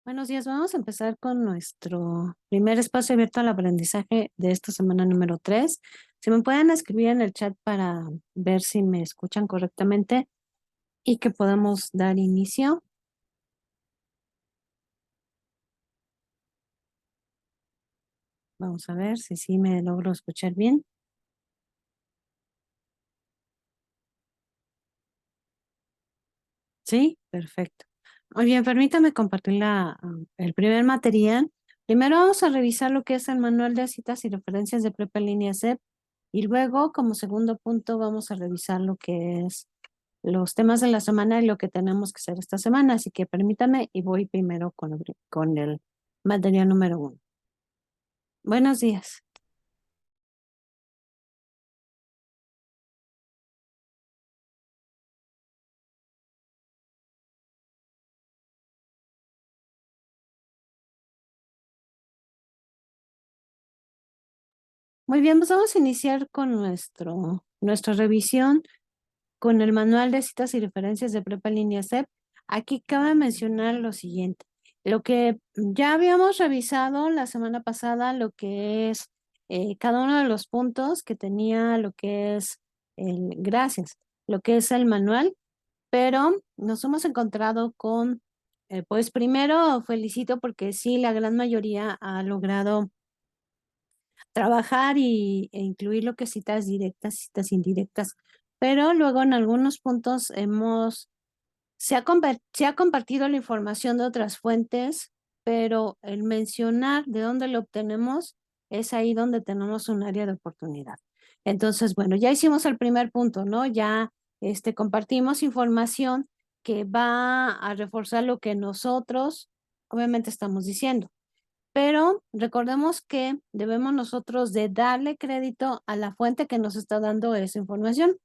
Buenos días, vamos a empezar con nuestro primer espacio abierto al aprendizaje de esta semana número 3. Si me pueden escribir en el chat para ver si me escuchan correctamente y que podamos dar inicio. Vamos a ver si sí me logro escuchar bien. Sí, perfecto. Muy bien, permítame compartir el primer material. Primero vamos a revisar lo que es el manual de citas y referencias de Prepa en línea CEP y luego, como segundo punto, vamos a revisar lo que es los temas de la semana y lo que tenemos que hacer esta semana. Así que permítame y voy primero con el material número 1. Buenos días. Muy bien, pues vamos a iniciar con nuestra revisión con el manual de citas y referencias de Prepa en línea CEP. Aquí cabe mencionar lo siguiente. Lo que ya habíamos revisado la semana pasada, lo que es cada uno de los puntos que tenía lo que es gracias, lo que es el manual, pero nos hemos encontrado con, pues primero felicito porque sí, la gran mayoría ha logrado trabajar e incluir lo que es citas directas, citas indirectas, pero luego en algunos puntos se ha compartido la información de otras fuentes, pero el mencionar de dónde lo obtenemos es ahí donde tenemos un área de oportunidad. Entonces, bueno, ya hicimos el primer punto, ¿no? Ya compartimos información que va a reforzar lo que nosotros obviamente estamos diciendo. Pero recordemos que debemos nosotros de darle crédito a la fuente que nos está dando esa información.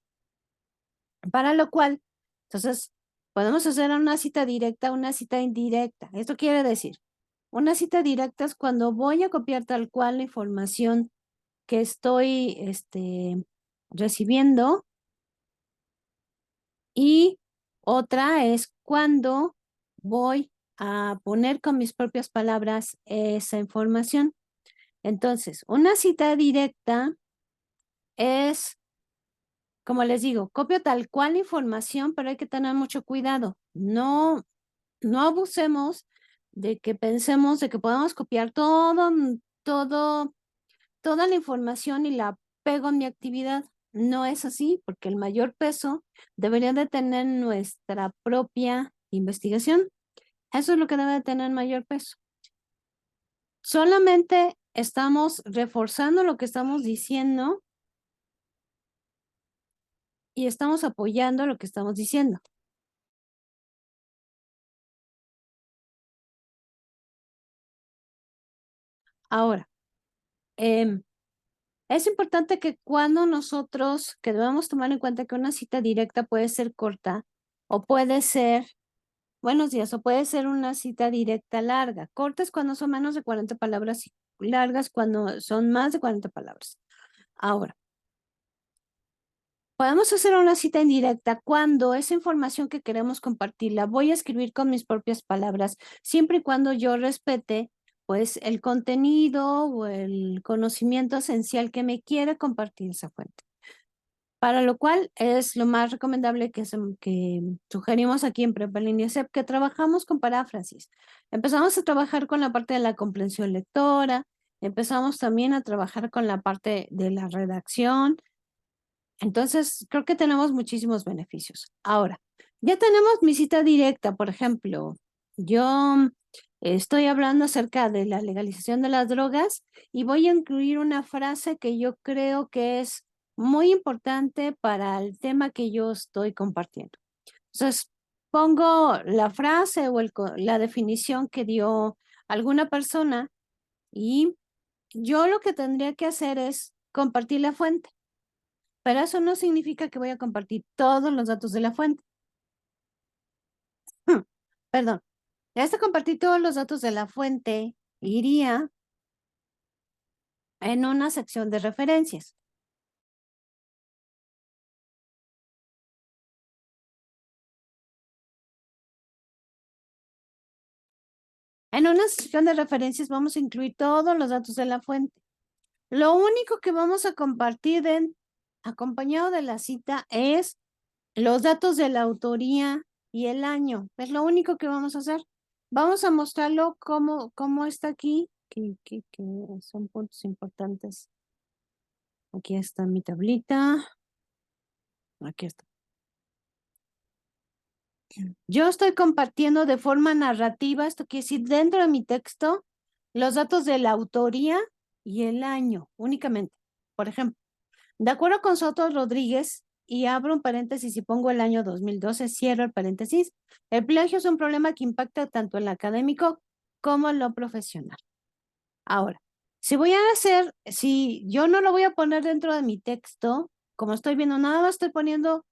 Para lo cual, entonces, podemos hacer una cita directa, una cita indirecta. Esto quiere decir, una cita directa es cuando voy a copiar tal cual la información que estoy recibiendo, y otra es cuando voy a poner con mis propias palabras esa información. Entonces, una cita directa es, como les digo, copio tal cual la información, pero hay que tener mucho cuidado. No abusemos de que pensemos de que podemos copiar toda la información y la pego en mi actividad. No es así, porque el mayor peso debería de tener nuestra propia investigación. Eso es lo que debe de tener mayor peso. Solamente estamos reforzando lo que estamos diciendo y estamos apoyando lo que estamos diciendo. Ahora, es importante que cuando nosotros, que debemos tomar en cuenta que una cita directa puede ser corta o puede ser, buenos días, o puede ser una cita directa larga. Corta es cuando son menos de 40 palabras y largas cuando son más de 40 palabras. Ahora, podemos hacer una cita indirecta cuando esa información que queremos compartirla voy a escribir con mis propias palabras, siempre y cuando yo respete pues el contenido o el conocimiento esencial que me quiere compartir esa fuente. Para lo cual es lo más recomendable que sugerimos aquí en Prepa en Línea CEP, que trabajamos con paráfrasis. Empezamos a trabajar con la parte de la comprensión lectora, empezamos también a trabajar con la parte de la redacción. Entonces, creo que tenemos muchísimos beneficios. Ahora, ya tenemos mi cita directa, por ejemplo, yo estoy hablando acerca de la legalización de las drogas y voy a incluir una frase que yo creo que es muy importante para el tema que yo estoy compartiendo. Entonces, pongo la frase o la definición que dio alguna persona y yo lo que tendría que hacer es compartir la fuente. Pero eso no significa que voy a compartir todos los datos de la fuente. Perdón. Compartir todos los datos de la fuente, iría en una sección de referencias. En una sección de referencias vamos a incluir todos los datos de la fuente. Lo único que vamos a compartir acompañado de la cita es los datos de la autoría y el año. Es lo único que vamos a hacer. Vamos a mostrarlo cómo está aquí, que son puntos importantes. Aquí está mi tablita. Aquí está. Yo estoy compartiendo de forma narrativa, esto quiere decir dentro de mi texto, los datos de la autoría y el año únicamente. Por ejemplo, de acuerdo con Soto Rodríguez, y abro un paréntesis y pongo el año 2012, cierro el paréntesis, el plagio es un problema que impacta tanto en lo académico como en lo profesional. Ahora, si yo no lo voy a poner dentro de mi texto, como estoy viendo, nada más estoy poniendo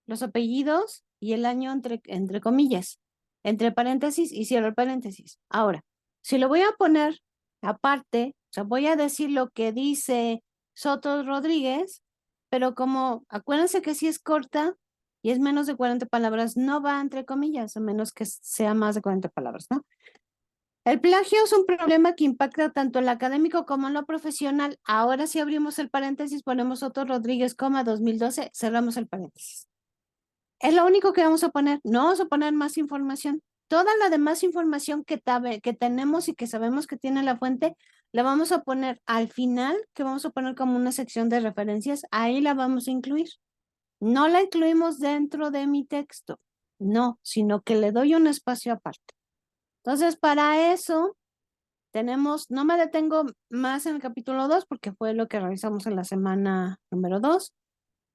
los apellidos y el año entre comillas, entre paréntesis y cierro el paréntesis. Ahora, si lo voy a poner aparte, o sea, voy a decir lo que dice Soto Rodríguez, pero como acuérdense que si es corta y es menos de 40 palabras, no va entre comillas, a menos que sea más de 40 palabras, ¿no? El plagio es un problema que impacta tanto en lo académico como en lo profesional. Ahora si abrimos el paréntesis, ponemos Soto Rodríguez, 2012, cerramos el paréntesis. Es lo único que vamos a poner. No vamos a poner más información. Toda la demás información que tenemos y que sabemos que tiene la fuente, la vamos a poner al final, que vamos a poner como una sección de referencias. Ahí la vamos a incluir. No la incluimos dentro de mi texto. No, sino que le doy un espacio aparte. Entonces, para eso no me detengo más en el capítulo 2 porque fue lo que realizamos en la semana número 2,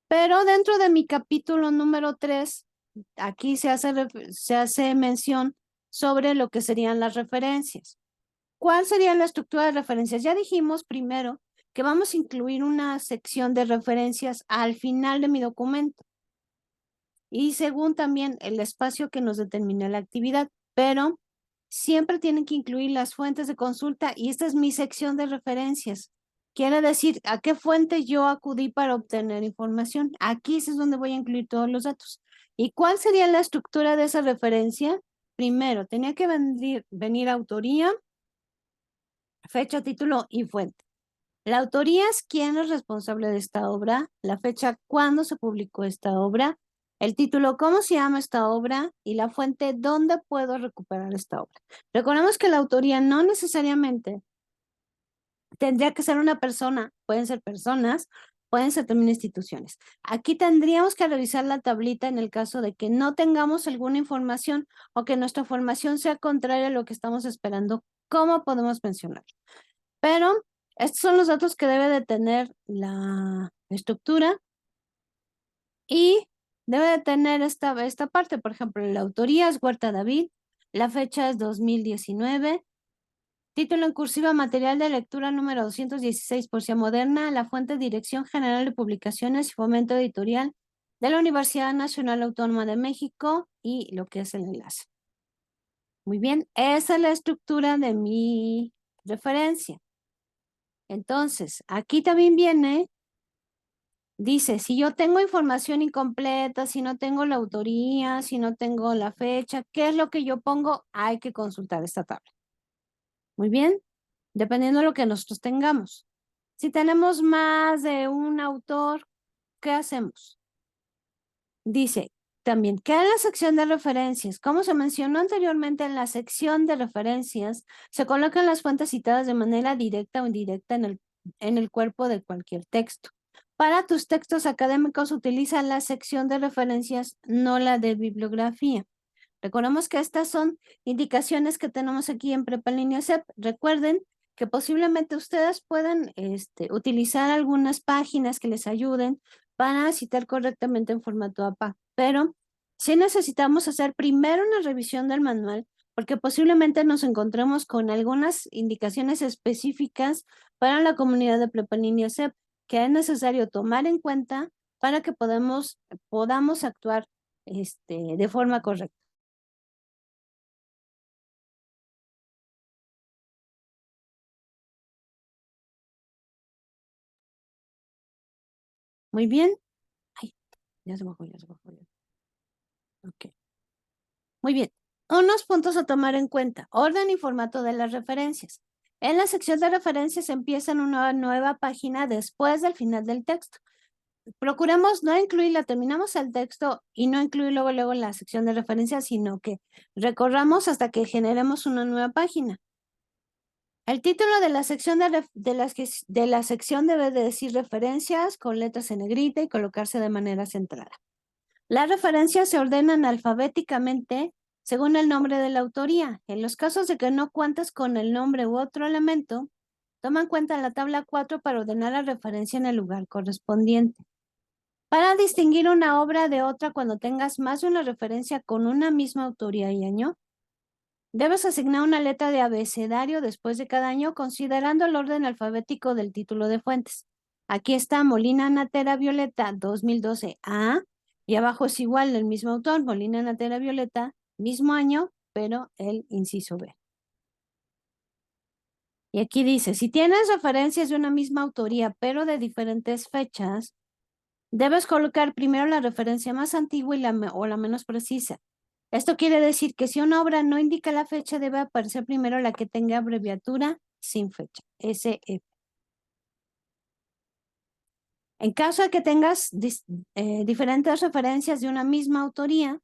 pero dentro de mi capítulo número 3, aquí se hace mención sobre lo que serían las referencias. ¿Cuál sería la estructura de referencias? Ya dijimos primero que vamos a incluir una sección de referencias al final de mi documento y según también el espacio que nos determine la actividad, pero siempre tienen que incluir las fuentes de consulta y esta es mi sección de referencias. Quiere decir a qué fuente yo acudí para obtener información. Aquí es donde voy a incluir todos los datos. ¿Y cuál sería la estructura de esa referencia? Primero, tenía que venir autoría, fecha, título y fuente. La autoría es quién es responsable de esta obra, la fecha, cuándo se publicó esta obra, el título, cómo se llama esta obra y la fuente, dónde puedo recuperar esta obra. Recordemos que la autoría no necesariamente tendría que ser una persona, pueden ser personas, pueden ser también instituciones. Aquí tendríamos que revisar la tablita en el caso de que no tengamos alguna información o que nuestra formación sea contraria a lo que estamos esperando. ¿Cómo podemos mencionar? Pero estos son los datos que debe de tener la estructura y debe de tener esta parte. Por ejemplo, la autoría es Huerta David, la fecha es 2019, título en cursiva, material de lectura número 216, Poesía Moderna, la fuente Dirección General de Publicaciones y Fomento Editorial de la Universidad Nacional Autónoma de México y lo que es el enlace. Muy bien, esa es la estructura de mi referencia. Entonces, aquí también dice, si yo tengo información incompleta, si no tengo la autoría, si no tengo la fecha, ¿qué es lo que yo pongo? Hay que consultar esta tabla. Muy bien, dependiendo de lo que nosotros tengamos. Si tenemos más de un autor, ¿qué hacemos? Dice también que en la sección de referencias, como se mencionó anteriormente, en la sección de referencias se colocan las fuentes citadas de manera directa o indirecta en el cuerpo de cualquier texto. Para tus textos académicos utiliza la sección de referencias, no la de bibliografía. Recordemos que estas son indicaciones que tenemos aquí en Prepa en Línea CEP. Recuerden que posiblemente ustedes puedan utilizar algunas páginas que les ayuden para citar correctamente en formato APA, pero sí necesitamos hacer primero una revisión del manual porque posiblemente nos encontremos con algunas indicaciones específicas para la comunidad de Prepa en Línea CEP que es necesario tomar en cuenta para que podamos actuar de forma correcta. Muy bien. Ay, ya se bajó, ya se bajó. Ok. Muy bien. Unos puntos a tomar en cuenta. Orden y formato de las referencias. En la sección de referencias empieza una nueva página después del final del texto. Procuremos no incluirla, terminamos el texto y no incluir luego la sección de referencias, sino que recorramos hasta que generemos una nueva página. El título de la sección de la sección debe de decir referencias con letras en negrita y colocarse de manera centrada. Las referencias se ordenan alfabéticamente según el nombre de la autoría. En los casos de que no cuentes con el nombre u otro elemento, toma en cuenta la tabla 4 para ordenar la referencia en el lugar correspondiente. Para distinguir una obra de otra cuando tengas más de una referencia con una misma autoría y año, debes asignar una letra de abecedario después de cada año considerando el orden alfabético del título de fuentes. Aquí está Molina Natera Violeta 2012 A y abajo es igual el mismo autor, Molina Natera Violeta, mismo año, pero el inciso B. Y aquí dice, si tienes referencias de una misma autoría, pero de diferentes fechas, debes colocar primero la referencia más antigua y o la menos precisa. Esto quiere decir que si una obra no indica la fecha, debe aparecer primero la que tenga abreviatura sin fecha, SF. En caso de que tengas diferentes referencias de una misma autoría,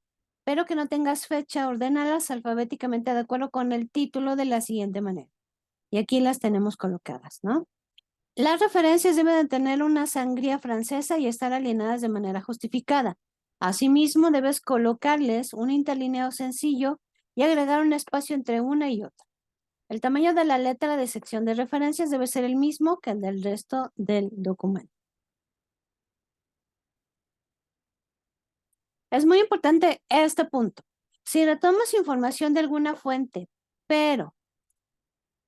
pero que no tengas fecha, ordénalas alfabéticamente de acuerdo con el título de la siguiente manera. Y aquí las tenemos colocadas, ¿no? Las referencias deben de tener una sangría francesa y estar alineadas de manera justificada. Asimismo, debes colocarles un interlineado sencillo y agregar un espacio entre una y otra. El tamaño de la letra de sección de referencias debe ser el mismo que el del resto del documento. Es muy importante este punto. Si retomas información de alguna fuente, pero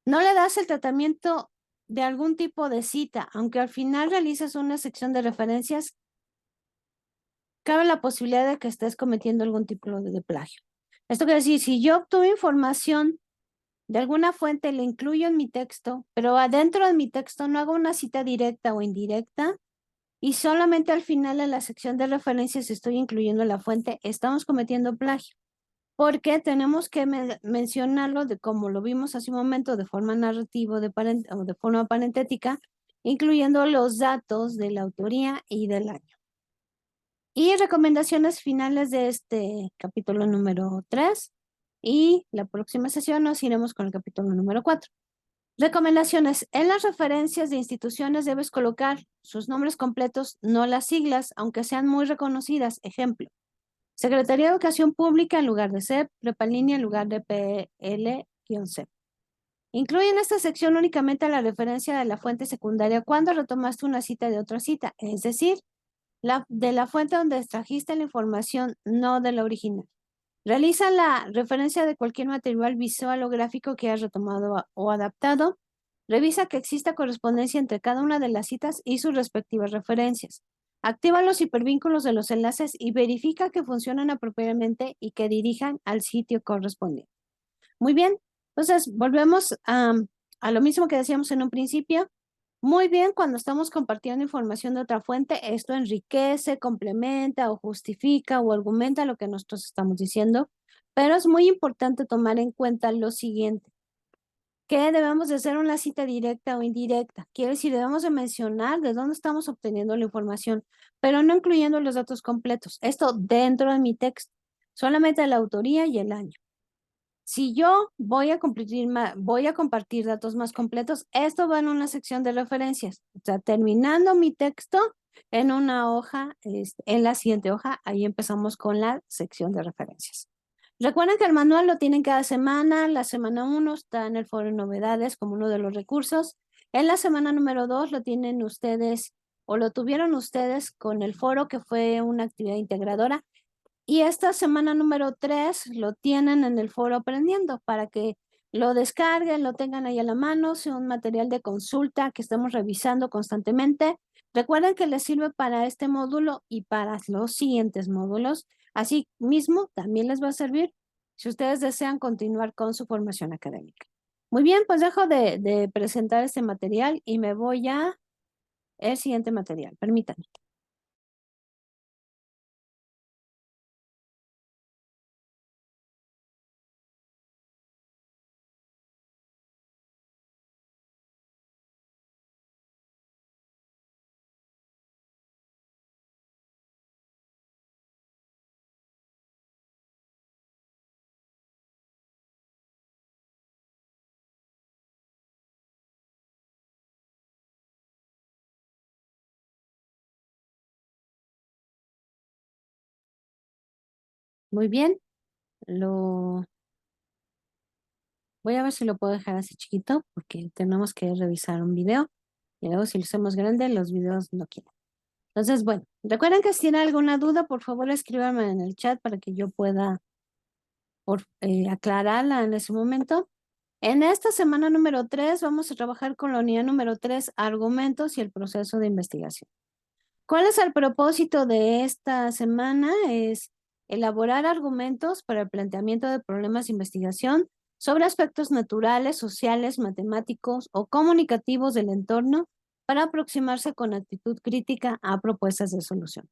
no le das el tratamiento de algún tipo de cita, aunque al final realices una sección de referencias, cabe la posibilidad de que estés cometiendo algún tipo de plagio. Esto quiere decir, si yo obtuve información de alguna fuente, la incluyo en mi texto, pero adentro de mi texto no hago una cita directa o indirecta, y solamente al final en la sección de referencias estoy incluyendo la fuente, estamos cometiendo plagio. Porque tenemos que mencionarlo de como lo vimos hace un momento, de forma narrativa o de forma parentética, incluyendo los datos de la autoría y del año. Y recomendaciones finales de este capítulo número 3. Y la próxima sesión nos iremos con el capítulo número 4. Recomendaciones. En las referencias de instituciones debes colocar sus nombres completos, no las siglas, aunque sean muy reconocidas. Ejemplo, Secretaría de Educación Pública en lugar de CEP, Prepa en línea en lugar de PL-CEP. Incluye en esta sección únicamente la referencia de la fuente secundaria cuando retomaste una cita de otra cita, es decir, de la fuente donde extrajiste la información, no de la original. Realiza la referencia de cualquier material visual o gráfico que hayas retomado o adaptado. Revisa que exista correspondencia entre cada una de las citas y sus respectivas referencias. Activa los hipervínculos de los enlaces y verifica que funcionan apropiadamente y que dirijan al sitio correspondiente. Muy bien, entonces volvemos a lo mismo que decíamos en un principio. Muy bien, cuando estamos compartiendo información de otra fuente, esto enriquece, complementa o justifica o argumenta lo que nosotros estamos diciendo, pero es muy importante tomar en cuenta lo siguiente, que debemos de hacer una cita directa o indirecta. Quiere decir, debemos de mencionar de dónde estamos obteniendo la información, pero no incluyendo los datos completos. Esto dentro de mi texto, solamente la autoría y el año. Si yo voy a compartir datos más completos, esto va en una sección de referencias. O sea, terminando mi texto en una hoja, en la siguiente hoja, ahí empezamos con la sección de referencias. Recuerden que el manual lo tienen cada semana. La semana 1 está en el foro de novedades como uno de los recursos. En la semana número 2 lo tienen ustedes o lo tuvieron ustedes con el foro, que fue una actividad integradora. Y esta semana número 3 lo tienen en el foro Aprendiendo para que lo descarguen, lo tengan ahí a la mano, sea un material de consulta que estemos revisando constantemente. Recuerden que les sirve para este módulo y para los siguientes módulos. Así mismo, también les va a servir si ustedes desean continuar con su formación académica. Muy bien, pues dejo de presentar este material y me voy a el siguiente material. Permítanme. Muy bien. Lo voy a ver si lo puedo dejar así chiquito porque tenemos que revisar un video y luego si lo hacemos grande los videos no quieren. Entonces, bueno, recuerden que si tienen alguna duda, por favor escríbanme en el chat para que yo pueda aclararla en ese momento. En esta semana número 3 vamos a trabajar con la unidad número 3, argumentos y el proceso de investigación. ¿Cuál es el propósito de esta semana? Es elaborar argumentos para el planteamiento de problemas de investigación sobre aspectos naturales, sociales, matemáticos o comunicativos del entorno para aproximarse con actitud crítica a propuestas de solución.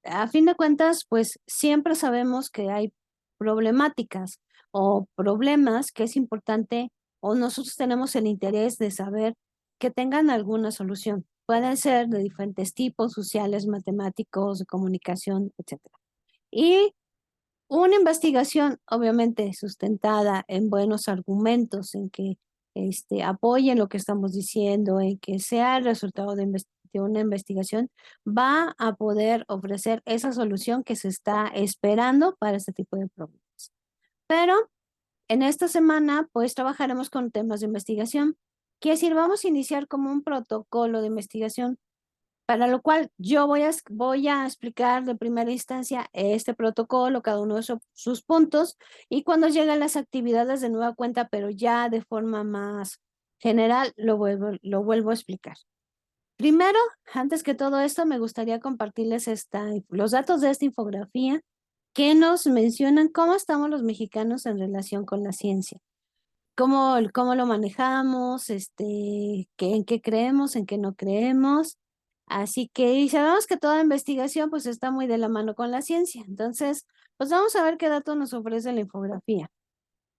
A fin de cuentas, pues siempre sabemos que hay problemáticas o problemas que es importante o nosotros tenemos el interés de saber que tengan alguna solución. Pueden ser de diferentes tipos, sociales, matemáticos, de comunicación, etcétera. Y una investigación, obviamente, sustentada en buenos argumentos, en que apoyen lo que estamos diciendo, en que sea el resultado de una investigación, va a poder ofrecer esa solución que se está esperando para este tipo de problemas. Pero en esta semana, pues trabajaremos con temas de investigación. Quiere decir, vamos a iniciar como un protocolo de investigación, para lo cual yo voy a explicar de primera instancia este protocolo, cada uno de sus puntos, y cuando lleguen las actividades de nueva cuenta, pero ya de forma más general, lo vuelvo a explicar. Primero, antes que todo esto, me gustaría compartirles los datos de esta infografía que nos mencionan cómo estamos los mexicanos en relación con la ciencia, cómo lo manejamos, en qué creemos, en qué no creemos. Así que y sabemos que toda investigación pues está muy de la mano con la ciencia. Entonces, pues vamos a ver qué datos nos ofrece la infografía.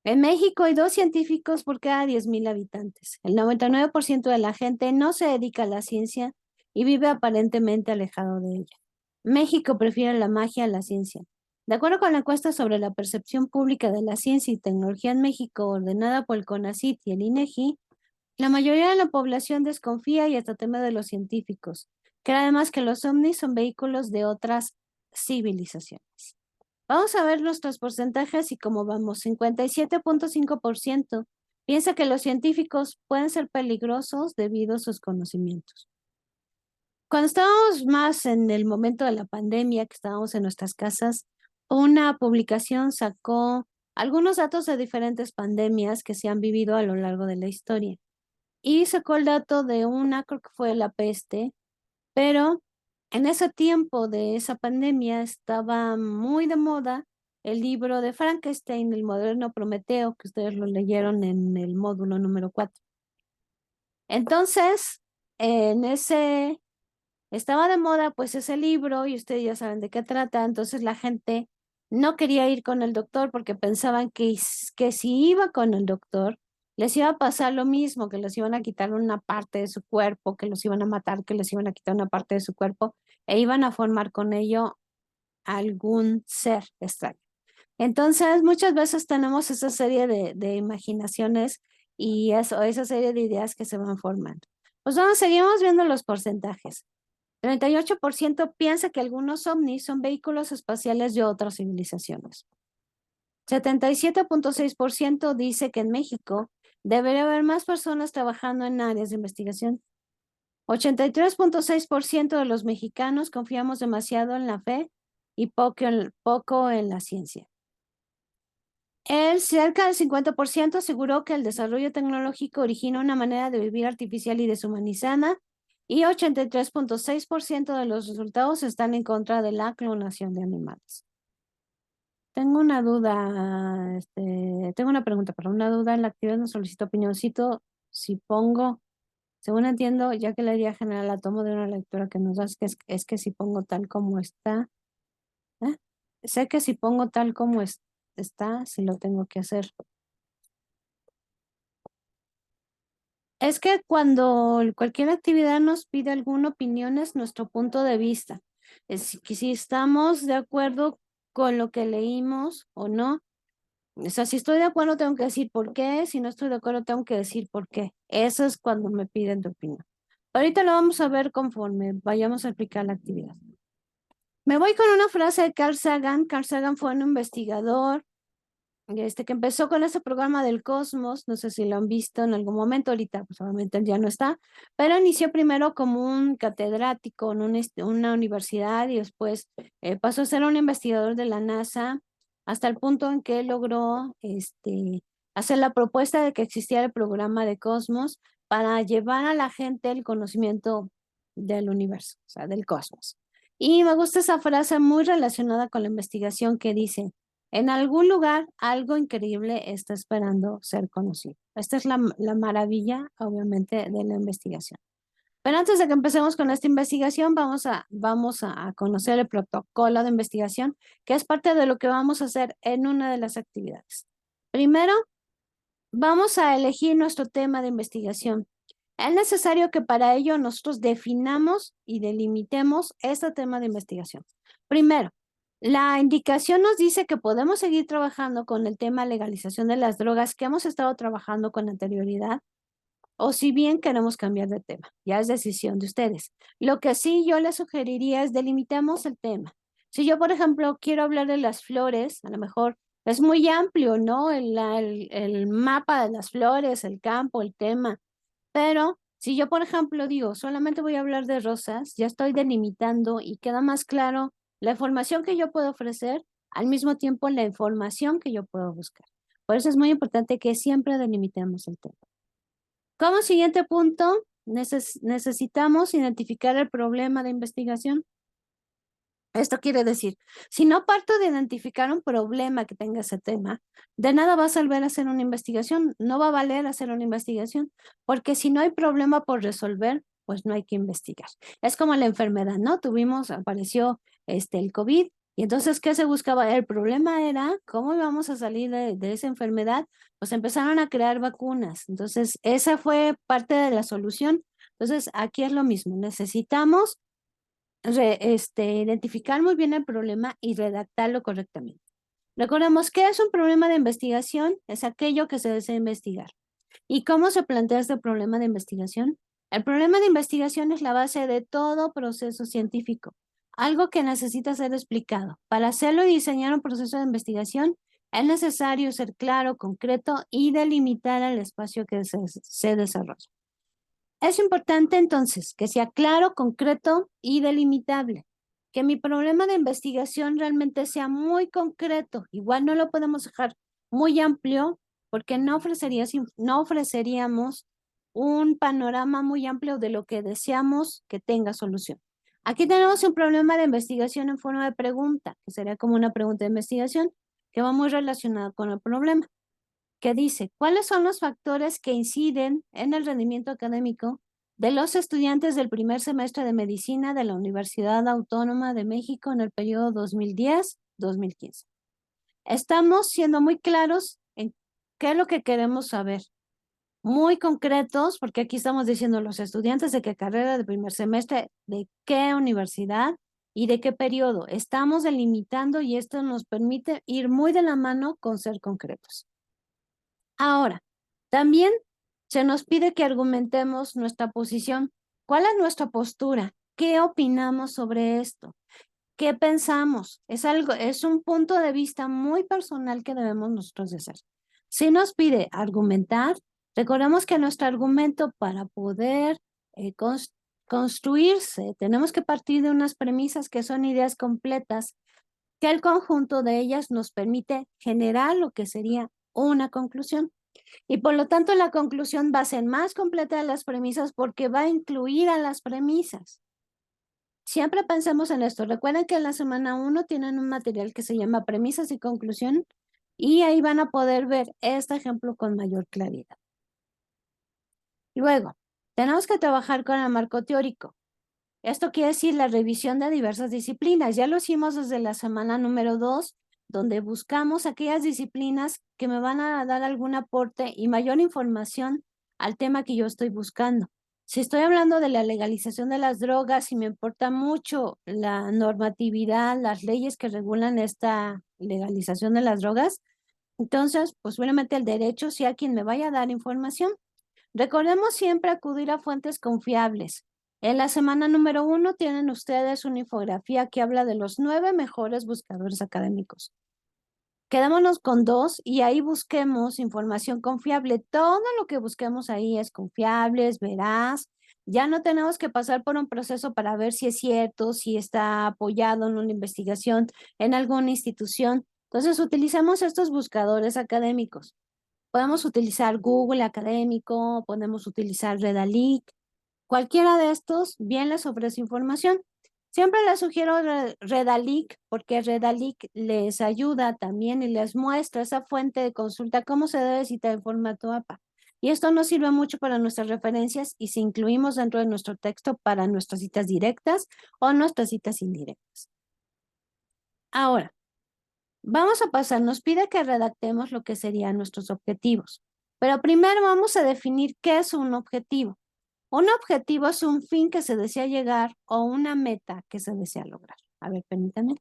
En México hay 2 científicos por cada 10,000 habitantes. El 99% de la gente no se dedica a la ciencia y vive aparentemente alejado de ella. México prefiere la magia a la ciencia. De acuerdo con la encuesta sobre la percepción pública de la ciencia y tecnología en México, ordenada por el CONACYT y el INEGI, la mayoría de la población desconfía y hasta teme de los científicos, que además que los ovnis son vehículos de otras civilizaciones. Vamos a ver nuestros porcentajes y cómo vamos. 57.5% piensa que los científicos pueden ser peligrosos debido a sus conocimientos. Cuando estábamos más en el momento de la pandemia, que estábamos en nuestras casas, una publicación sacó algunos datos de diferentes pandemias que se han vivido a lo largo de la historia. Y sacó el dato de una, creo que fue la peste, pero en ese tiempo de esa pandemia estaba muy de moda el libro de Frankenstein, el moderno Prometeo, que ustedes lo leyeron en el módulo número 4. Entonces, en ese estaba de moda pues ese libro y ustedes ya saben de qué trata, entonces la gente no quería ir con el doctor porque pensaban que si iba con el doctor les iba a pasar lo mismo, que les iban a quitar una parte de su cuerpo, que los iban a matar, que les iban a quitar una parte de su cuerpo e iban a formar con ello algún ser extraño. Entonces muchas veces tenemos esa serie de imaginaciones y esa serie de ideas que se van formando. Pues vamos, seguimos viendo los porcentajes. 38% piensa que algunos ovnis son vehículos espaciales de otras civilizaciones. 77.6% dice que en México debería haber más personas trabajando en áreas de investigación. 83.6% de los mexicanos confiamos demasiado en la fe y poco en la ciencia. Cerca del 50% aseguró que el desarrollo tecnológico origina una manera de vivir artificial y deshumanizada, y 83.6% de los resultados están en contra de la clonación de animales. Tengo una duda, tengo una pregunta, pero una duda en la actividad no solicito opinioncito. Si pongo, según entiendo, ya que la idea general la tomo de una lectura que nos das, que es que si pongo tal como está, ¿eh? Sé que si pongo tal como está, si lo tengo que hacer. Es que cuando cualquier actividad nos pide alguna opinión es nuestro punto de vista. Es que si estamos de acuerdo con lo que leímos o no. O sea, si estoy de acuerdo tengo que decir por qué, si no estoy de acuerdo tengo que decir por qué. Eso es cuando me piden tu opinión. Ahorita lo vamos a ver conforme vayamos a aplicar la actividad. Me voy con una frase de Carl Sagan. Carl Sagan fue un investigador que empezó con ese programa del Cosmos. No sé si lo han visto en algún momento, ahorita pues obviamente él ya no está, pero inició primero como un catedrático en una universidad y después pasó a ser un investigador de la NASA hasta el punto en que logró hacer la propuesta de que existiera el programa de Cosmos para llevar a la gente el conocimiento del universo, o sea, del cosmos. Y me gusta esa frase muy relacionada con la investigación que dice: en algún lugar algo increíble está esperando ser conocido. Esta es la maravilla, obviamente, de la investigación. Pero antes de que empecemos con esta investigación, vamos a conocer el protocolo de investigación, que es parte de lo que vamos a hacer en una de las actividades. Primero, vamos a elegir nuestro tema de investigación. Es necesario que para ello nosotros definamos y delimitemos este tema de investigación. Primero, la indicación nos dice que podemos seguir trabajando con el tema legalización de las drogas que hemos estado trabajando con anterioridad, o si bien queremos cambiar de tema. Ya es decisión de ustedes. Lo que sí yo les sugeriría es delimitemos el tema. Si yo, por ejemplo, quiero hablar de las flores, a lo mejor es muy amplio, ¿no? El mapa de las flores, el campo, el tema. Pero si yo, por ejemplo, digo, solamente voy a hablar de rosas, ya estoy delimitando y queda más claro la información que yo puedo ofrecer, al mismo tiempo la información que yo puedo buscar. Por eso es muy importante que siempre delimitemos el tema. Como siguiente punto, necesitamos identificar el problema de investigación. Esto quiere decir, si no parto de identificar un problema que tenga ese tema, de nada va a servir hacer una investigación, no va a valer hacer una investigación, porque si no hay problema por resolver, pues no hay que investigar. Es como la enfermedad, ¿no? Apareció el COVID, y entonces, ¿qué se buscaba? El problema era cómo íbamos a salir de esa enfermedad. Pues empezaron a crear vacunas. Entonces, esa fue parte de la solución. Entonces, aquí es lo mismo. Necesitamos identificar muy bien el problema y redactarlo correctamente. Recordemos que es un problema de investigación, es aquello que se desea investigar. ¿Y cómo se plantea este problema de investigación? El problema de investigación es la base de todo proceso científico, algo que necesita ser explicado. Para hacerlo y diseñar un proceso de investigación, es necesario ser claro, concreto y delimitar el espacio que se desarrolla. Es importante entonces que sea claro, concreto y delimitable. Que mi problema de investigación realmente sea muy concreto. Igual no lo podemos dejar muy amplio porque no ofreceríamos un panorama muy amplio de lo que deseamos que tenga solución. Aquí tenemos un problema de investigación en forma de pregunta, que sería como una pregunta de investigación que va muy relacionada con el problema, que dice: ¿cuáles son los factores que inciden en el rendimiento académico de los estudiantes del primer semestre de medicina de la Universidad Autónoma de México en el periodo 2010-2015? Estamos siendo muy claros en qué es lo que queremos saber, muy concretos, porque aquí estamos diciendo los estudiantes de qué carrera de primer semestre, de qué universidad y de qué periodo. Estamos delimitando y esto nos permite ir muy de la mano con ser concretos. Ahora, también se nos pide que argumentemos nuestra posición. ¿Cuál es nuestra postura? ¿Qué opinamos sobre esto? ¿Qué pensamos? Es un punto de vista muy personal que debemos nosotros de hacer. Si nos pide argumentar, recordemos que nuestro argumento para poder construirse, tenemos que partir de unas premisas que son ideas completas, que el conjunto de ellas nos permite generar lo que sería una conclusión. Y por lo tanto, la conclusión va a ser más completa de las premisas porque va a incluir a las premisas. Siempre pensemos en esto. Recuerden que en la semana 1 tienen un material que se llama premisas y conclusión y ahí van a poder ver este ejemplo con mayor claridad. Luego, tenemos que trabajar con el marco teórico. Esto quiere decir la revisión de diversas disciplinas. Ya lo hicimos desde la semana número 2, donde buscamos aquellas disciplinas que me van a dar algún aporte y mayor información al tema que yo estoy buscando. Si estoy hablando de la legalización de las drogas y me importa mucho la normatividad, las leyes que regulan esta legalización de las drogas, entonces posiblemente el derecho sea quien me vaya a dar información. Recordemos siempre acudir a fuentes confiables. En la semana número 1 tienen ustedes una infografía que habla de los 9 mejores buscadores académicos. Quedémonos con 2 y ahí busquemos información confiable. Todo lo que busquemos ahí es confiable, es veraz. Ya no tenemos que pasar por un proceso para ver si es cierto, si está apoyado en una investigación en alguna institución. Entonces, utilicemos estos buscadores académicos. Podemos utilizar Google Académico, podemos utilizar Redalic. Cualquiera de estos bien les ofrece información. Siempre les sugiero Redalic porque Redalic les ayuda también y les muestra esa fuente de consulta, cómo se debe citar en formato APA. Y esto nos sirve mucho para nuestras referencias y si incluimos dentro de nuestro texto para nuestras citas directas o nuestras citas indirectas. Ahora, vamos a pasar, nos pide que redactemos lo que serían nuestros objetivos. Pero primero vamos a definir qué es un objetivo. Un objetivo es un fin que se desea llegar o una meta que se desea lograr. A ver, permítanme.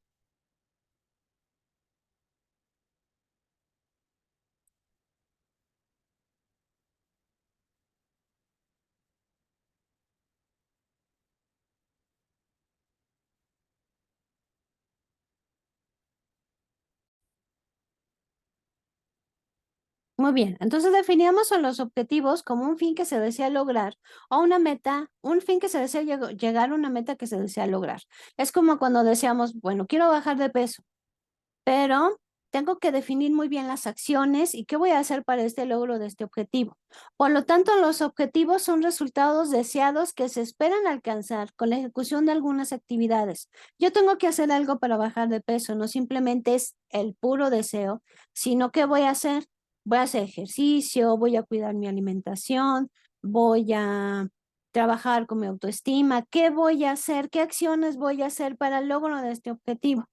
Muy bien, entonces definimos a los objetivos como un fin que se desea lograr o una meta, un fin que se desea llegar a una meta que se desea lograr. Es como cuando deseamos, bueno, quiero bajar de peso, pero tengo que definir muy bien las acciones y qué voy a hacer para este logro de este objetivo. Por lo tanto, los objetivos son resultados deseados que se esperan alcanzar con la ejecución de algunas actividades. Yo tengo que hacer algo para bajar de peso, no simplemente es el puro deseo, sino qué voy a hacer. Voy a hacer ejercicio, voy a cuidar mi alimentación, voy a trabajar con mi autoestima. ¿Qué voy a hacer? ¿Qué acciones voy a hacer para el logro de este objetivo?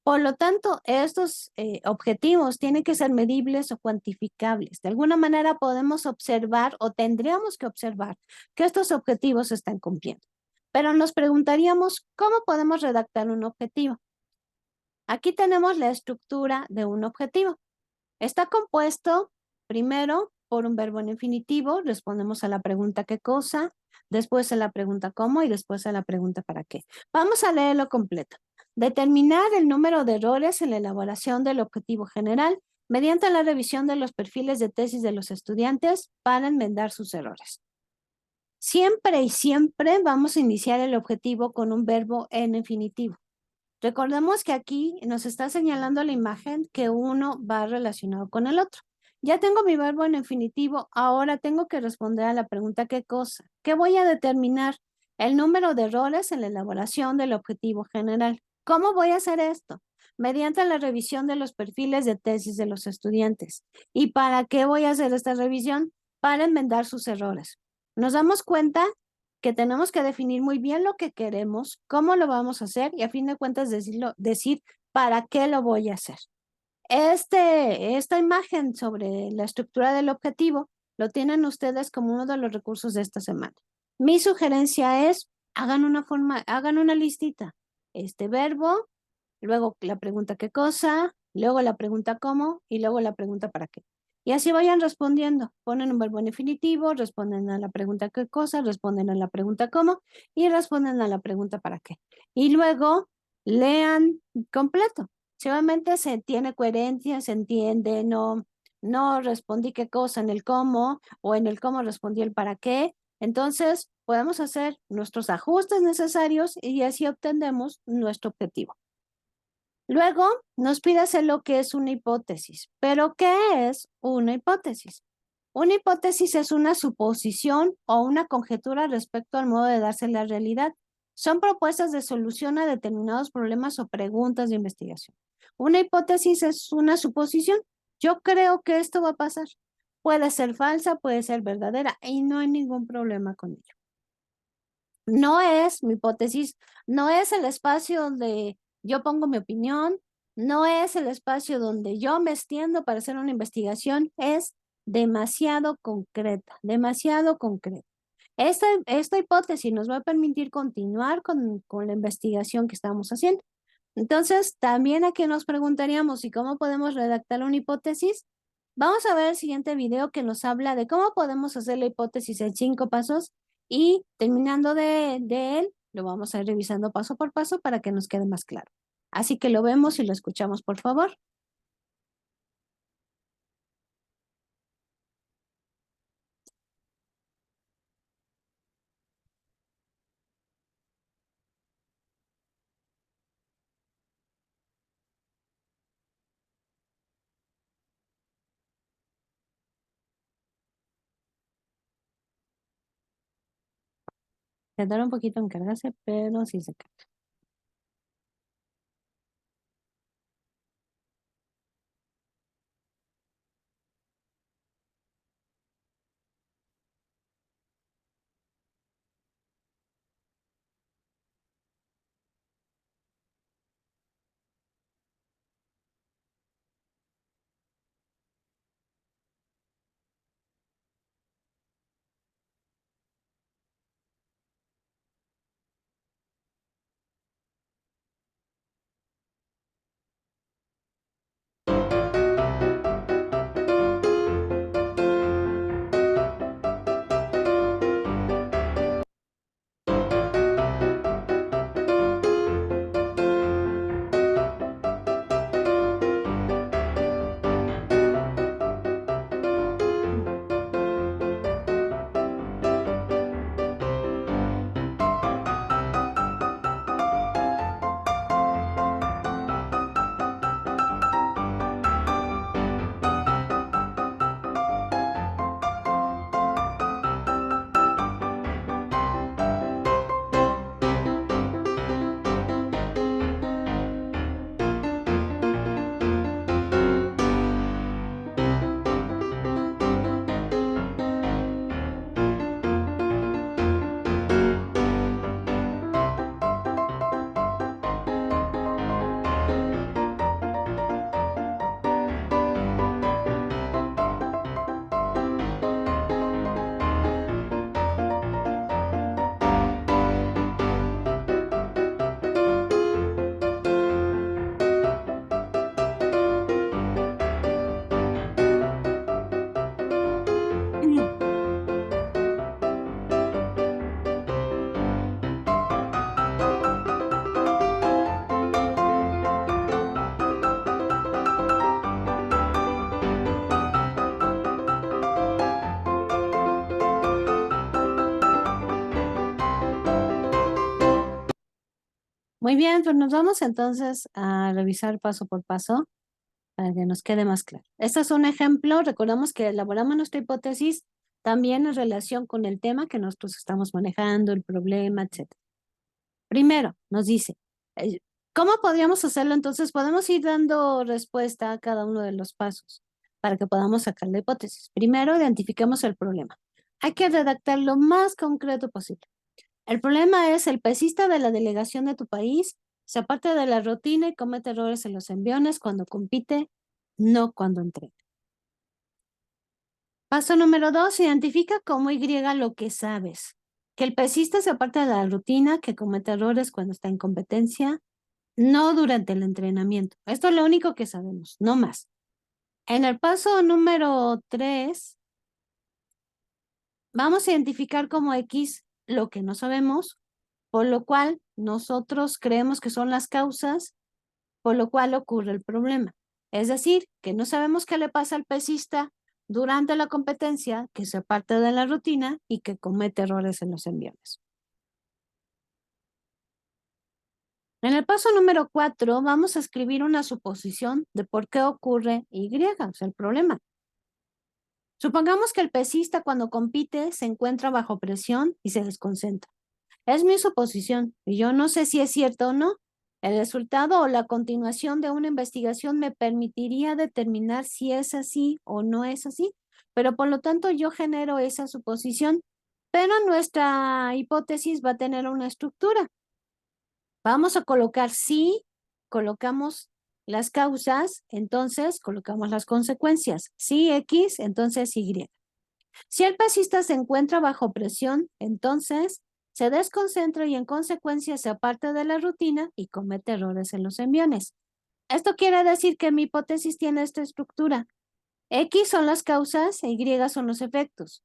Por lo tanto, estos objetivos tienen que ser medibles o cuantificables. De alguna manera podemos observar o tendríamos que observar que estos objetivos se están cumpliendo. Pero nos preguntaríamos, ¿cómo podemos redactar un objetivo? Aquí tenemos la estructura de un objetivo. Está compuesto primero por un verbo en infinitivo, respondemos a la pregunta ¿qué cosa? Después a la pregunta ¿cómo? Y después a la pregunta ¿para qué? Vamos a leerlo completo. Determinar el número de errores en la elaboración del objetivo general mediante la revisión de los perfiles de tesis de los estudiantes para enmendar sus errores. Siempre y siempre vamos a iniciar el objetivo con un verbo en infinitivo. Recordemos que aquí nos está señalando la imagen que uno va relacionado con el otro. Ya tengo mi verbo en infinitivo, ahora tengo que responder a la pregunta ¿qué cosa? ¿Qué voy a determinar? El número de errores en la elaboración del objetivo general. ¿Cómo voy a hacer esto? Mediante la revisión de los perfiles de tesis de los estudiantes. ¿Y para qué voy a hacer esta revisión? Para enmendar sus errores. Nos damos cuenta que tenemos que definir muy bien lo que queremos, cómo lo vamos a hacer y a fin de cuentas decir para qué lo voy a hacer. Esta imagen sobre la estructura del objetivo lo tienen ustedes como uno de los recursos de esta semana. Mi sugerencia es, hagan una listita. Este verbo, luego la pregunta qué cosa, luego la pregunta cómo y luego la pregunta para qué. Y así vayan respondiendo. Ponen un verbo en definitivo, responden a la pregunta qué cosa, responden a la pregunta cómo y responden a la pregunta para qué. Y luego lean completo. Si obviamente se tiene coherencia, se entiende, no respondí qué cosa en el cómo o en el cómo respondí el para qué. Entonces podemos hacer nuestros ajustes necesarios y así obtenemos nuestro objetivo. Luego nos pide hacer lo que es una hipótesis. ¿Pero qué es una hipótesis? Una hipótesis es una suposición o una conjetura respecto al modo de darse la realidad. Son propuestas de solución a determinados problemas o preguntas de investigación. Una hipótesis es una suposición. Yo creo que esto va a pasar. Puede ser falsa, puede ser verdadera y no hay ningún problema con ello. No es mi hipótesis, no es el espacio donde yo pongo mi opinión, no es el espacio donde yo me extiendo para hacer una investigación, es demasiado concreta, demasiado concreta. Esta hipótesis nos va a permitir continuar con la investigación que estamos haciendo. Entonces, también aquí nos preguntaríamos, ¿y cómo podemos redactar una hipótesis? Vamos a ver el siguiente video que nos habla de cómo podemos hacer la hipótesis en 5 pasos Y terminando de él, lo vamos a ir revisando paso por paso para que nos quede más claro. Así que lo vemos y lo escuchamos, por favor. Tardará un poquito en cargarse, pero sí se carga. Muy bien, pues nos vamos entonces a revisar paso por paso para que nos quede más claro. Este es un ejemplo, recordamos que elaboramos nuestra hipótesis también en relación con el tema que nosotros estamos manejando, el problema, etcétera. Primero, nos dice, eh, ¿cómo podríamos hacerlo? Entonces, podemos ir dando respuesta a cada uno de los pasos para que podamos sacar la hipótesis. Primero, identifiquemos el problema. Hay que redactar lo más concreto posible. El problema es el pesista de la delegación de tu país se aparta de la rutina y comete errores en los enviones cuando compite, no cuando entrena. Paso número 2, identifica como Y lo que sabes. Que el pesista se aparta de la rutina, que comete errores cuando está en competencia, no durante el entrenamiento. Esto es lo único que sabemos, no más. En el paso número 3, vamos a identificar como X lo que no sabemos, por lo cual nosotros creemos que son las causas, por lo cual ocurre el problema. Es decir, que no sabemos qué le pasa al pesista durante la competencia, que se parte de la rutina y que comete errores en los enviones. En el paso número 4 vamos a escribir una suposición de por qué ocurre Y, o sea, el problema. Supongamos que el pesista cuando compite se encuentra bajo presión y se desconcentra. Es mi suposición y yo no sé si es cierto o no. El resultado o la continuación de una investigación me permitiría determinar si es así o no es así, pero por lo tanto yo genero esa suposición, pero nuestra hipótesis va a tener una estructura. Vamos a colocar si, colocamos las causas, entonces colocamos las consecuencias. Si X, entonces Y. Si el pesista se encuentra bajo presión, entonces se desconcentra y en consecuencia se aparta de la rutina y comete errores en los enviones. Esto quiere decir que mi hipótesis tiene esta estructura. X son las causas e Y son los efectos.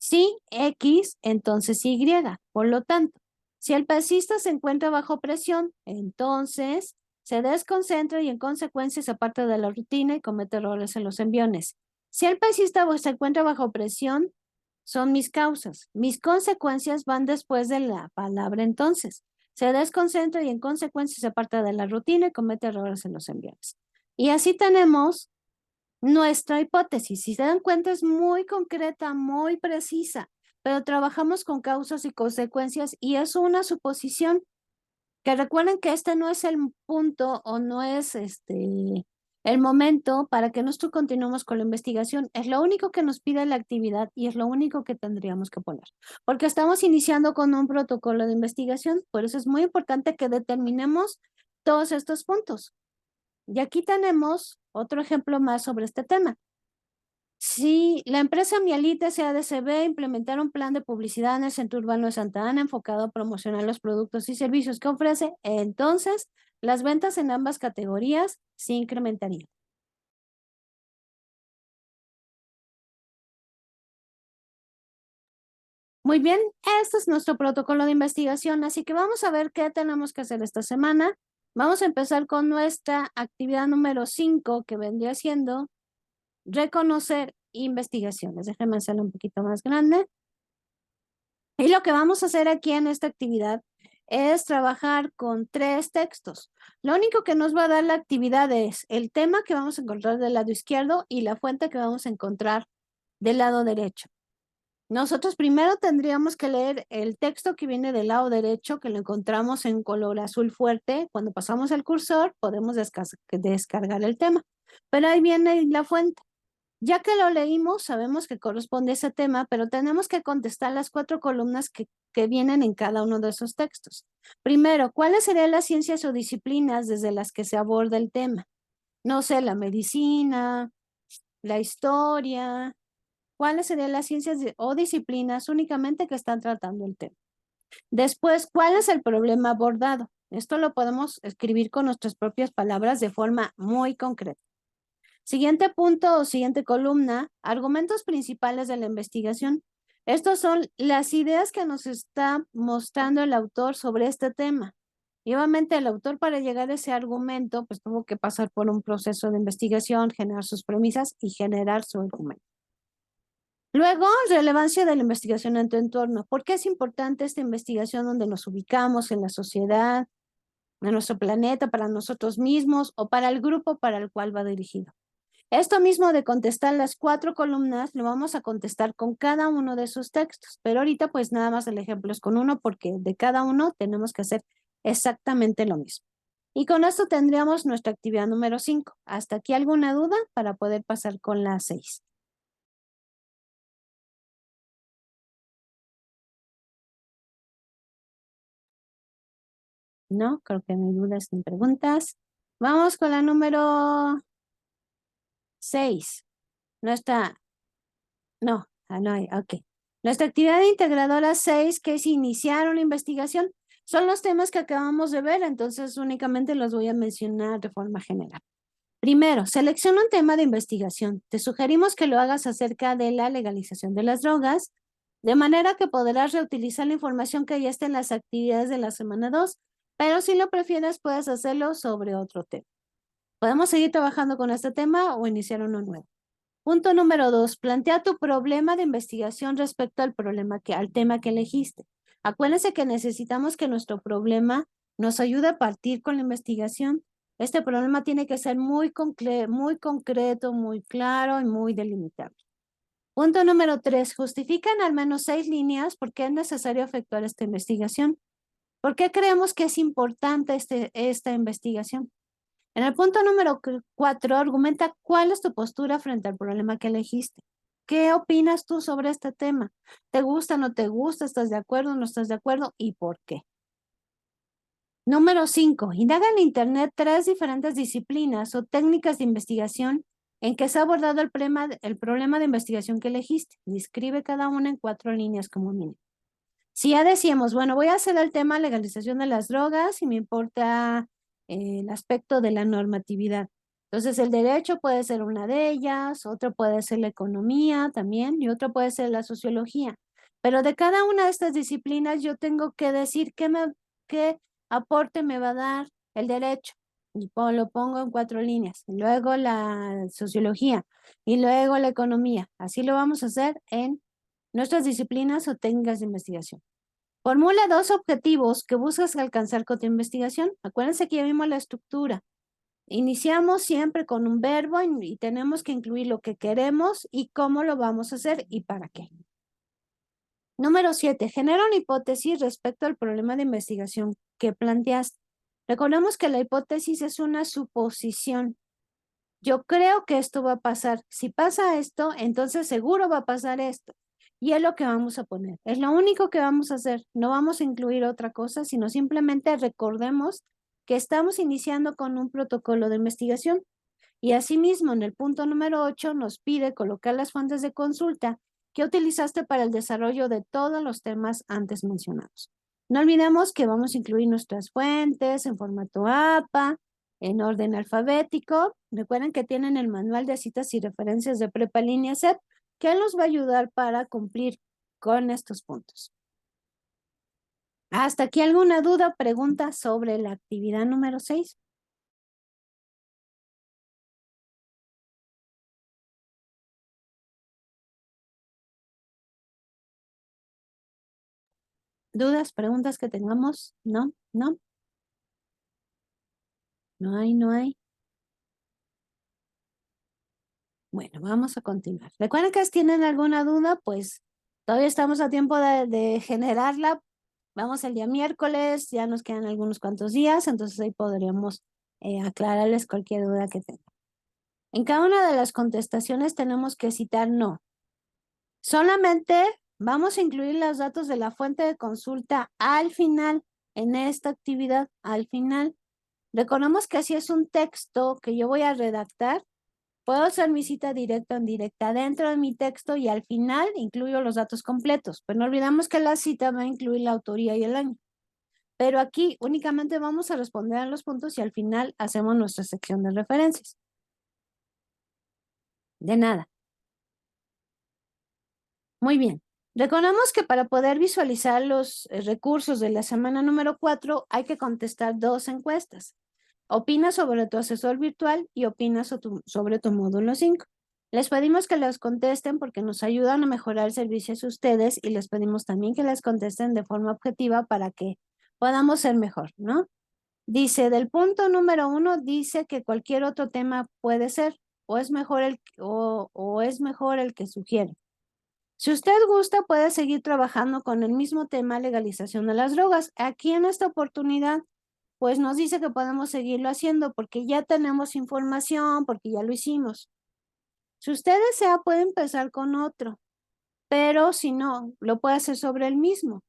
Si X, entonces Y. Por lo tanto, si el pesista se encuentra bajo presión, entonces se desconcentra y en consecuencia se aparta de la rutina y comete errores en los enviones. Si el pesista se encuentra bajo presión, son mis causas. Mis consecuencias van después de la palabra entonces. Se desconcentra y en consecuencia se aparta de la rutina y comete errores en los enviones. Y así tenemos nuestra hipótesis. Si se dan cuenta, es muy concreta, muy precisa, pero trabajamos con causas y consecuencias y es una suposición. Que recuerden que este no es el punto o no es el momento para que nosotros continuemos con la investigación. Es lo único que nos pide la actividad y es lo único que tendríamos que poner. Porque estamos iniciando con un protocolo de investigación, por eso es muy importante que determinemos todos estos puntos. Y aquí tenemos otro ejemplo más sobre este tema. Si la empresa Mialite SADCB implementar un plan de publicidad en el centro urbano de Santa Ana enfocado a promocionar los productos y servicios que ofrece, entonces las ventas en ambas categorías se incrementarían. Muy bien, este es nuestro protocolo de investigación, así que vamos a ver qué tenemos que hacer esta semana. Vamos a empezar con nuestra actividad número 5, que vendría siendo reconocer investigaciones. Déjenme hacerlo un poquito más grande. Y lo que vamos a hacer aquí en esta actividad es trabajar con 3 textos. Lo único que nos va a dar la actividad es el tema que vamos a encontrar del lado izquierdo y la fuente que vamos a encontrar del lado derecho. Nosotros primero tendríamos que leer el texto que viene del lado derecho, que lo encontramos en color azul fuerte. Cuando pasamos el cursor podemos descargar el tema, pero ahí viene la fuente. Ya que lo leímos, sabemos que corresponde a ese tema, pero tenemos que contestar las 4 columnas que vienen en cada uno de esos textos. Primero, ¿cuáles serían las ciencias o disciplinas desde las que se aborda el tema? No sé, la medicina, la historia. ¿Cuáles serían las ciencias o disciplinas únicamente que están tratando el tema? Después, ¿cuál es el problema abordado? Esto lo podemos escribir con nuestras propias palabras de forma muy concreta. Siguiente punto o siguiente columna, argumentos principales de la investigación. Estas son las ideas que nos está mostrando el autor sobre este tema. Y obviamente el autor, para llegar a ese argumento, pues tuvo que pasar por un proceso de investigación, generar sus premisas y generar su argumento. Luego, relevancia de la investigación en tu entorno. ¿Por qué es importante esta investigación donde nos ubicamos en la sociedad, en nuestro planeta, para nosotros mismos o para el grupo para el cual va dirigido? Esto mismo de contestar las 4 columnas, lo vamos a contestar con cada uno de sus textos, pero ahorita pues nada más el ejemplo es con uno porque de cada uno tenemos que hacer exactamente lo mismo. Y con esto tendríamos nuestra actividad número 5. ¿Hasta aquí alguna duda para poder pasar con la 6? No, creo que no hay dudas ni preguntas. Vamos con la número 6. Nuestra, no hay, ok. Nuestra actividad integradora 6, que es iniciar una investigación, son los temas que acabamos de ver, entonces únicamente los voy a mencionar de forma general. Primero, selecciona un tema de investigación. Te sugerimos que lo hagas acerca de la legalización de las drogas, de manera que podrás reutilizar la información que ya está en las actividades de la semana 2, pero si lo prefieres puedes hacerlo sobre otro tema. Podemos seguir trabajando con este tema o iniciar uno nuevo. Punto número 2, plantea tu problema de investigación respecto al tema que elegiste. Acuérdense que necesitamos que nuestro problema nos ayude a partir con la investigación. Este problema tiene que ser muy concreto, muy claro y muy delimitado. Punto número 3, justifica en al menos 6 líneas por qué es necesario efectuar esta investigación. ¿Por qué creemos que es importante esta investigación? En el punto número 4, argumenta cuál es tu postura frente al problema que elegiste. ¿Qué opinas tú sobre este tema? ¿Te gusta, no te gusta? ¿Estás de acuerdo, no estás de acuerdo? ¿Y por qué? Número 5, indaga en Internet 3 diferentes disciplinas o técnicas de investigación en que se ha abordado el problema de investigación que elegiste. Describe cada una en 4 líneas como mínimo. Si ya decíamos, bueno, voy a hacer el tema legalización de las drogas y me importa el aspecto de la normatividad. Entonces, el derecho puede ser una de ellas, otro puede ser la economía también, y otro puede ser la sociología. Pero de cada una de estas disciplinas yo tengo que decir qué aporte me va a dar el derecho. Y lo pongo en 4 líneas. Y luego la sociología y luego la economía. Así lo vamos a hacer en nuestras disciplinas o técnicas de investigación. Formula 2 objetivos que buscas alcanzar con tu investigación. Acuérdense que ya vimos la estructura. Iniciamos siempre con un verbo y tenemos que incluir lo que queremos y cómo lo vamos a hacer y para qué. Número 7. Genera una hipótesis respecto al problema de investigación que planteaste. Recordemos que la hipótesis es una suposición. Yo creo que esto va a pasar. Si pasa esto, entonces seguro va a pasar esto. Y es lo que vamos a poner. Es lo único que vamos a hacer. No vamos a incluir otra cosa, sino simplemente recordemos que estamos iniciando con un protocolo de investigación. Y asimismo, en el punto número 8 nos pide colocar las fuentes de consulta que utilizaste para el desarrollo de todos los temas antes mencionados. No olvidemos que vamos a incluir nuestras fuentes en formato APA, en orden alfabético. Recuerden que tienen el manual de citas y referencias de Prepa Línea CEP, que nos va a ayudar para cumplir con estos puntos. ¿Hasta aquí alguna duda o pregunta sobre la actividad número 6? ¿Dudas, preguntas que tengamos? ¿No? ¿No? No hay, no hay. Bueno, vamos a continuar. Recuerden que si tienen alguna duda, pues todavía estamos a tiempo de generarla. Vamos el día miércoles, ya nos quedan algunos cuantos días, entonces ahí podríamos aclararles cualquier duda que tengan. En cada una de las contestaciones tenemos que citar no. Solamente vamos a incluir los datos de la fuente de consulta al final, en esta actividad, al final. Recordemos que si es un texto que yo voy a redactar, puedo hacer mi cita directa o indirecta dentro de mi texto y al final incluyo los datos completos. Pero no olvidamos que la cita va a incluir la autoría y el año. Pero aquí únicamente vamos a responder a los puntos y al final hacemos nuestra sección de referencias. De nada. Muy bien. Recordamos que para poder visualizar los recursos de la semana número 4 hay que contestar 2 encuestas. Opina sobre tu asesor virtual y opina sobre tu módulo 5. Les pedimos que las contesten porque nos ayudan a mejorar el servicio a ustedes y les pedimos también que las contesten de forma objetiva para que podamos ser mejor, ¿no? Dice, del punto número 1, dice que cualquier otro tema puede ser o es mejor es mejor el que sugiere. Si usted gusta, puede seguir trabajando con el mismo tema, legalización de las drogas. Aquí en esta oportunidad pues nos dice que podemos seguirlo haciendo porque ya tenemos información, porque ya lo hicimos. Si usted desea, puede empezar con otro, pero si no, lo puede hacer sobre el mismo.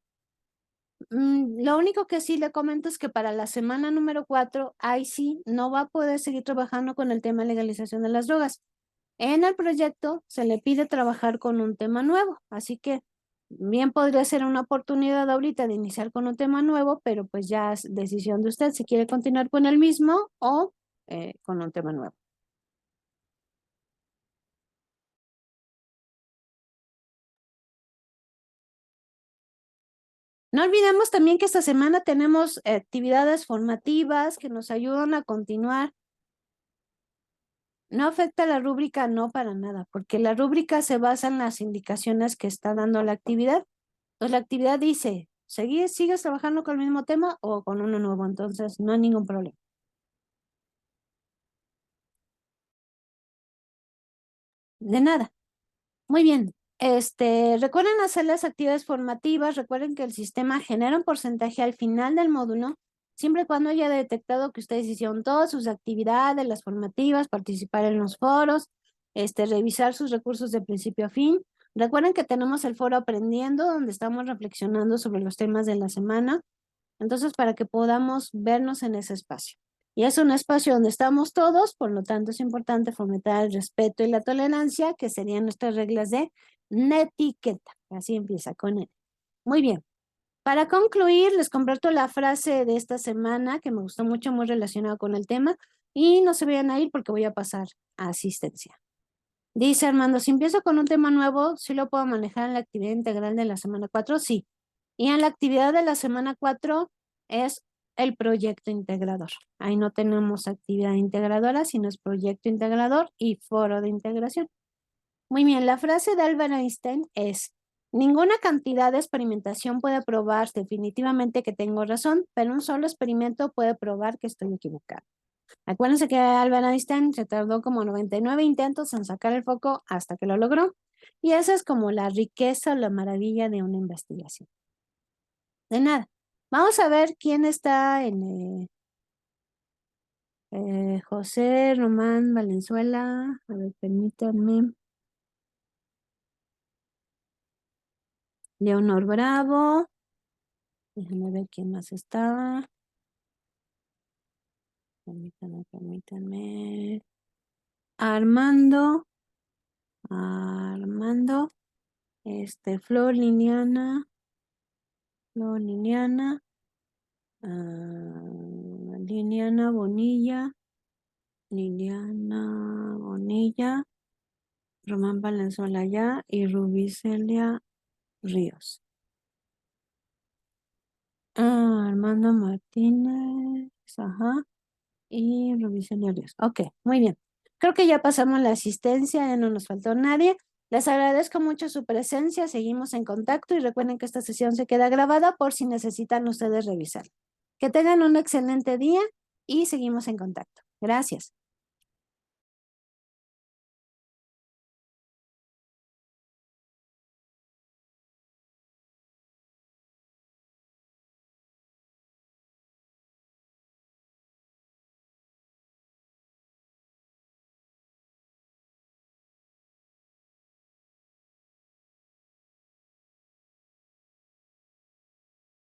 Lo único que sí le comento es que para la semana número 4, ahí sí, no va a poder seguir trabajando con el tema de legalización de las drogas. En el proyecto se le pide trabajar con un tema nuevo, así que bien podría ser una oportunidad ahorita de iniciar con un tema nuevo, pero pues ya es decisión de usted si quiere continuar con el mismo o con un tema nuevo. No olvidemos también que esta semana tenemos actividades formativas que nos ayudan a continuar. No afecta la rúbrica, no para nada, porque la rúbrica se basa en las indicaciones que está dando la actividad. Entonces la actividad dice, ¿sigues trabajando con el mismo tema o con uno nuevo? Entonces no hay ningún problema. De nada. Muy bien. Recuerden hacer las actividades formativas. Recuerden que el sistema genera un porcentaje al final del módulo, siempre y cuando haya detectado que ustedes hicieron todas sus actividades, las formativas, participar en los foros, revisar sus recursos de principio a fin. Recuerden que tenemos el foro Aprendiendo, donde estamos reflexionando sobre los temas de la semana. Entonces, para que podamos vernos en ese espacio. Y es un espacio donde estamos todos, por lo tanto es importante fomentar el respeto y la tolerancia, que serían nuestras reglas de netiqueta. Así empieza con él. Muy bien. Para concluir, les comparto la frase de esta semana que me gustó mucho, muy relacionada con el tema. Y no se vayan a ir porque voy a pasar a asistencia. Dice Armando, si empiezo con un tema nuevo, ¿sí lo puedo manejar en la actividad integral de la semana 4? Sí. Y en la actividad de la semana 4 es el proyecto integrador. Ahí no tenemos actividad integradora, sino es proyecto integrador y foro de integración. Muy bien, la frase de Albert Einstein es, ninguna cantidad de experimentación puede probar definitivamente que tengo razón, pero un solo experimento puede probar que estoy equivocado. Acuérdense que Albert Einstein se tardó como 99 intentos en sacar el foco hasta que lo logró. Y esa es como la riqueza o la maravilla de una investigación. De nada. Vamos a ver quién está en José Román Valenzuela. A ver, permítanme. Leonor Bravo. Déjenme ver quién más está. Permítanme. Armando. Flor Liliana. Liliana Bonilla. Román Valenzuela ya y Rubicelia Ríos. Armando Martínez, ajá, y Rubicelia Ríos. Ok, muy bien. Creo que ya pasamos la asistencia, ya no nos faltó nadie. Les agradezco mucho su presencia, seguimos en contacto y recuerden que esta sesión se queda grabada por si necesitan ustedes revisar. Que tengan un excelente día y seguimos en contacto. Gracias.